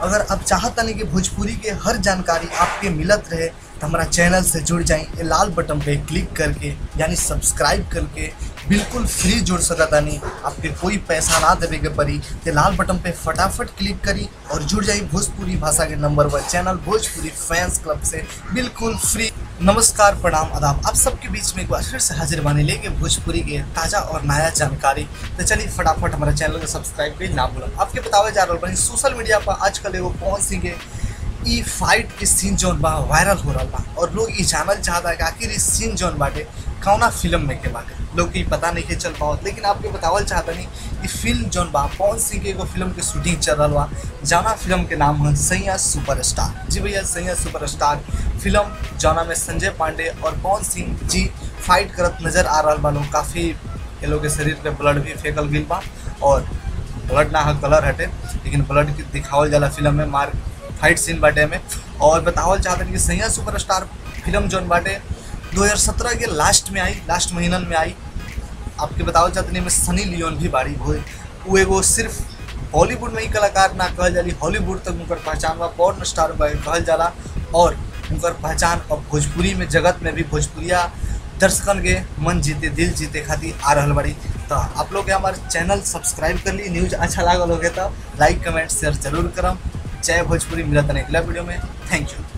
अगर आप चाहता नहीं कि भोजपुरी के हर जानकारी आपके मिलत रहे तो हमारा चैनल से जुड़ जाए, लाल बटन पे क्लिक करके यानी सब्सक्राइब करके बिल्कुल फ्री जुड़ सकता नहीं, आपके कोई पैसा ना देवे के पड़ी। तो लाल बटन पे फटाफट क्लिक करी और जुड़ जाइए भोजपुरी भाषा के number 1 channel Bhojpuri fans club से बिल्कुल फ्री। नमस्कार, प्रणाम, आदाब, आप सबके बीच में एक बार फिर से हाजिर बने लेके भोजपुरी के ताज़ा और नया जानकारी। तो चलिए फटाफट हमारे चैनल को सब्सक्राइब करिए ना भूलें। आपके बतावे जा रहा है सोशल मीडिया पर आजकल एगो पवन सिंह के ई फाइट के सीन जौन बा वायरल हो रहा बा और लोग ये जानल चाहता है कि आखिर इस सीन जौन बाटे कौना फिल्म में के बाटे। लोग की पता नहीं के चल पाओ, लेकिन आपके बतावल चाहता नहीं कि फिल्म जौन बा पवन सिंह के एगो फिल्म के शूटिंग चल रहा बा, जाना फिल्म के नाम है सैया सुपरस्टार। जी भैया, सैया सुपरस्टार फिल्म जौना में संजय पांडे और पवन सिंह जी फाइट करत नजर आ रहा बा। लोग काफ़ी ये लोग के शरीर पे ब्लड भी फेंकल गई बा और ब्लड ना कलर हटे, लेकिन ब्लड दिखावल जाला फिल्म में मार फाइट सीन बाटे में। और बतावल चाहते हैं कि सैया सुपरस्टार फिल्म जौन बाटे 2017 के लास्ट में आई, लास्ट महीनन में आई। आपके बतावल चाहते हैं में सनी लियोन भी बाड़ी हुई। वो एगो सिर्फ बॉलीवुड में ही कलाकार ना कहल जाली, हॉलीवुड तक उनकर पहचान बा, पॉर्न स्टार कहल जाला। और उनकर पहचान अब भोजपुरी में जगत में भी भोजपुरिया दर्शकन के मन जीते दिल जीते खातिर आ रहा बड़ी। तो आप लोग हमारे चैनल सब्सक्राइब कर ली, न्यूज़ अच्छा लागल होगे तो लाइक कमेंट शेयर जरूर करम। जय भोजपुरी, मिलत नहीं अगला वीडियो में। Thank you.